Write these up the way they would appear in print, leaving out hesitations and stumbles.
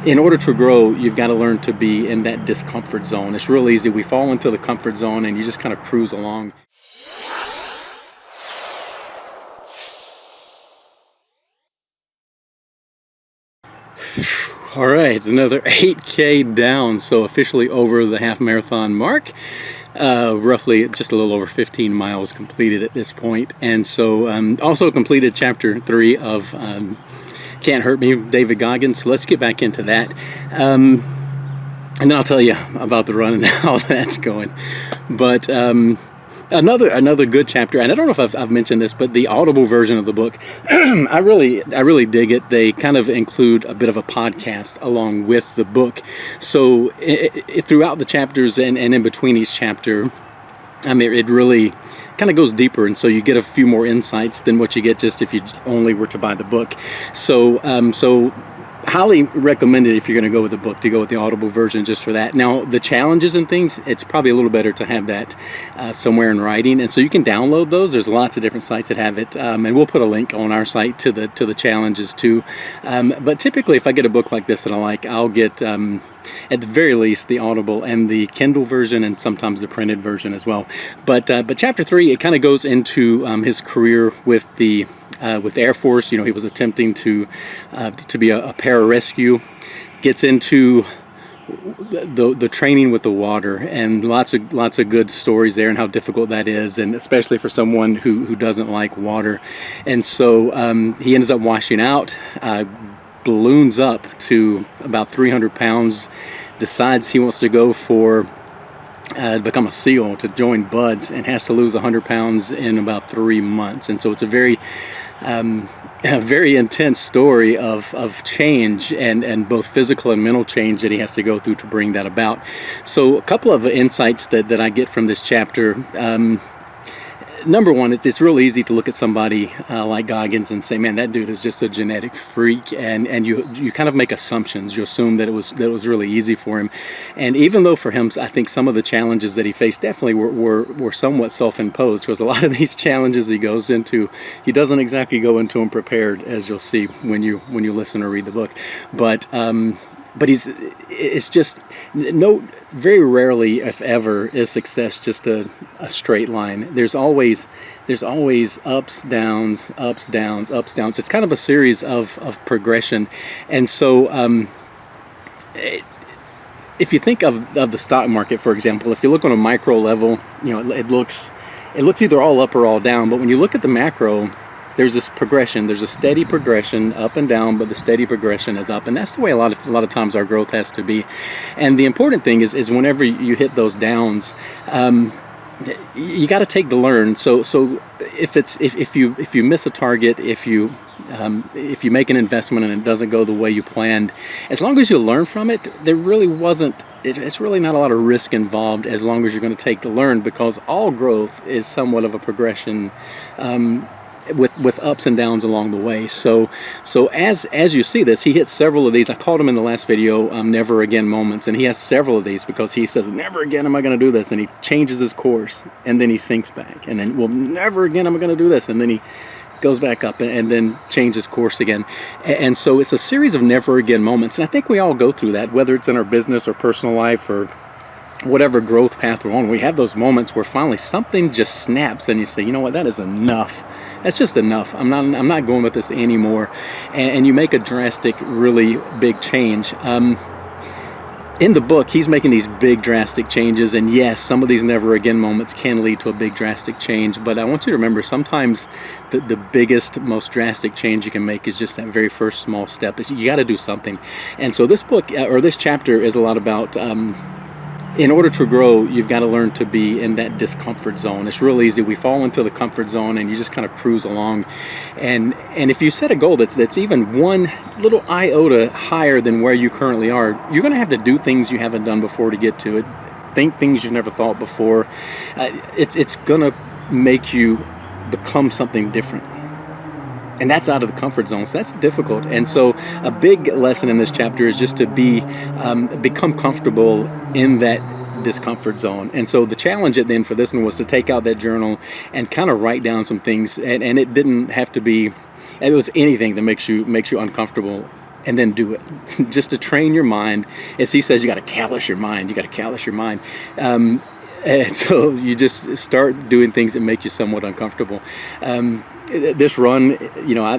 in order to grow, you've got to learn to be in that discomfort zone. It's real easy. We fall into the comfort zone and you just kind of cruise along. All right, another 8K down, so officially over the half marathon mark. Roughly just a little over 15 miles completed at this point. And so also completed chapter 3 of Can't Hurt Me, David Goggins. So let's get back into that. And then I'll tell you about the run and how that's going. But another good chapter, and I don't know if I've mentioned this, but the Audible version of the book, I really dig it. They kind of include a bit of a podcast along with the book. So throughout the chapters and in between each chapter, I mean, it really kind of goes deeper, and so you get a few more insights than what you get just if you only were to buy the book. So highly recommended if you're going to go with the book to go with the Audible version just for that. Now the challenges and things, it's probably a little better to have that somewhere in writing, and so you can download those. There's lots of different sites that have it, and we'll put a link on our site to the challenges too. But typically if I get a book like this that I like, I'll get at the very least the Audible and the Kindle version, and sometimes the printed version as well. But chapter 3, it kind of goes into his career with the Air Force. You know, he was attempting to be a pararescue. Gets into the training with the water, and lots of good stories there, and how difficult that is, and especially for someone who doesn't like water. And so he ends up washing out, balloons up to about 300 pounds, decides he wants to go for become a SEAL, to join Buds, and has to lose 100 pounds in about 3 months. And so it's a very intense story of change, and both physical and mental change that he has to go through to bring that about. So a couple of insights that I get from this chapter. Number one, it's real easy to look at somebody like Goggins and say, man, that dude is just a genetic freak, and you kind of make assumptions. You assume that it was really easy for him. And even though for him, I think some of the challenges that he faced definitely were somewhat self-imposed, because a lot of these challenges he goes into, he doesn't exactly go into them prepared, as you'll see when you listen or read the book. But it's just very rarely, if ever, is success just a straight line. There's always ups, downs, ups, downs, ups, downs. It's kind of a series of progression. And so if you think of the stock market, for example, if you look on a micro level, you know, it looks either all up or all down. But when you look at the macro, there's this progression. There's a steady progression up and down, but the steady progression is up, and that's the way a lot of times our growth has to be. And the important thing is whenever you hit those downs, you got to take the learn. So if you miss a target, if you make an investment and it doesn't go the way you planned, as long as you learn from it, it's really not a lot of risk involved, as long as you're going to take the learn, because all growth is somewhat of a progression. With ups and downs along the way. So as you see this, he hits several of these. I called him in the last video never again moments, and he has several of these because he says, never again am I going to do this, and he changes his course, and then he sinks back, and then, well, never again am I going to do this, and then he goes back up and then changes course again. And so it's a series of never again moments, and I think we all go through that, whether it's in our business or personal life or whatever growth path we're on. We have those moments where finally something just snaps, and you say, you know what, that is enough. That's just enough. I'm not going with this anymore. And you make a drastic, really big change. In the book, he's making these big drastic changes, and yes, some of these never again moments can lead to a big drastic change, but I want you to remember, sometimes the biggest, most drastic change you can make is just that very first small step. You got to do something. And so this book, or this chapter, is a lot about in order to grow, you've got to learn to be in that discomfort zone. It's real easy. We fall into the comfort zone and you just kind of cruise along. And if you set a goal that's even one little iota higher than where you currently are, you're going to have to do things you haven't done before to get to it. Think things you've never thought before. It's going to make you become something different. And that's out of the comfort zone, so that's difficult. And so a big lesson in this chapter is just to become comfortable in that discomfort zone. And so the challenge at the end for this one was to take out that journal and kind of write down some things. And it didn't have to be, it was anything that makes you uncomfortable and then do it. Just to train your mind. As he says, you got to callous your mind. You got to callous your mind. And so you just start doing things that make you somewhat uncomfortable. This run,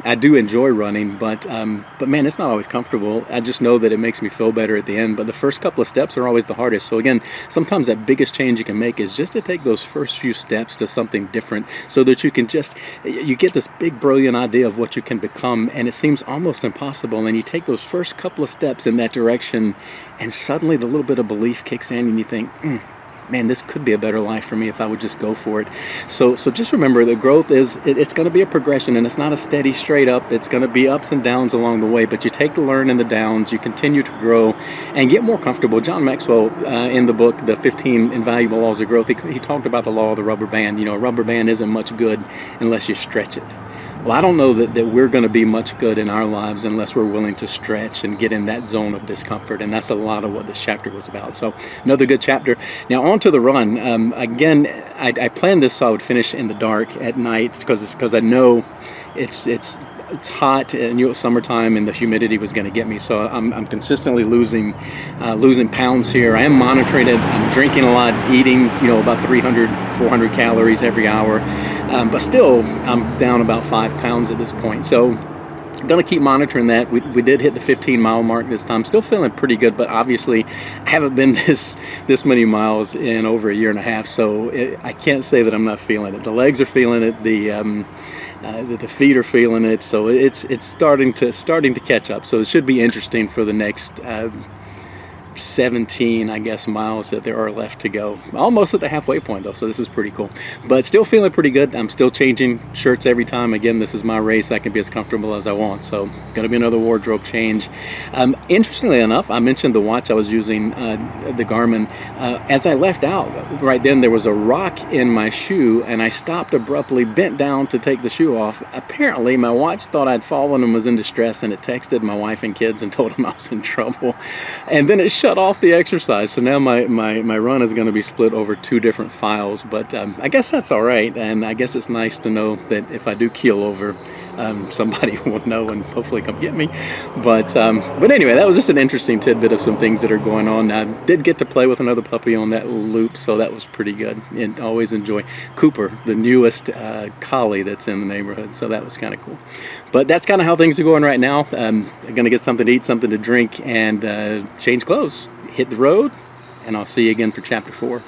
I do enjoy running, but man, it's not always comfortable. I just know that it makes me feel better at the end. But the first couple of steps are always the hardest. So again, sometimes that biggest change you can make is just to take those first few steps to something different, so that you get this big, brilliant idea of what you can become, and it seems almost impossible. And you take those first couple of steps in that direction, and suddenly the little bit of belief kicks in, and you think, man, this could be a better life for me if I would just go for it. So just remember that growth it's going to be a progression, and it's not a steady straight up. It's going to be ups and downs along the way, but you take the learn and the downs, you continue to grow and get more comfortable. John Maxwell, in the book, The 15 Invaluable Laws of Growth, he talked about the law of the rubber band. A rubber band isn't much good unless you stretch it. Well, I don't know that we're going to be much good in our lives unless we're willing to stretch and get in that zone of discomfort, and that's a lot of what this chapter was about. So another good chapter. Now on to the run. Again, I planned this so I would finish in the dark at night because I know it's hot and summertime, and the humidity was going to get me. So I'm consistently losing pounds here. I am monitoring it. I'm drinking a lot, eating about 300, 400 calories every hour, but still I'm down about 5 pounds at this point. So I'm going to keep monitoring that. We did hit the 15-mile mark this time. Still feeling pretty good, but obviously I haven't been this many miles in over a year and a half, so I can't say that I'm not feeling it. The legs are feeling it. The feet are feeling it, so it's starting to catch up. So it should be interesting for the next 17, I guess, miles that there are left to go. Almost at the halfway point though, so this is pretty cool. But still feeling pretty good. I'm still changing shirts every time. Again, this is my race. I can be as comfortable as I want, so gonna be another wardrobe change. Interestingly enough, I mentioned the watch I was using, the Garmin. As I left out, right then there was a rock in my shoe, and I stopped abruptly, bent down to take the shoe off. Apparently my watch thought I'd fallen and was in distress, and it texted my wife and kids and told them I was in trouble, and then it shut off the exercise. So now my run is going to be split over 2 different files, but I guess that's all right. And I guess it's nice to know that if I do keel over, somebody will know and hopefully come get me. But anyway, that was just an interesting tidbit of some things that are going on. I did get to play with another puppy on that loop, so that was pretty good. And always enjoy Cooper, the newest collie that's in the neighborhood, so that was kind of cool. But that's kind of how things are going right now. I'm going to get something to eat, something to drink, and change clothes, hit the road, and I'll see you again for chapter 4.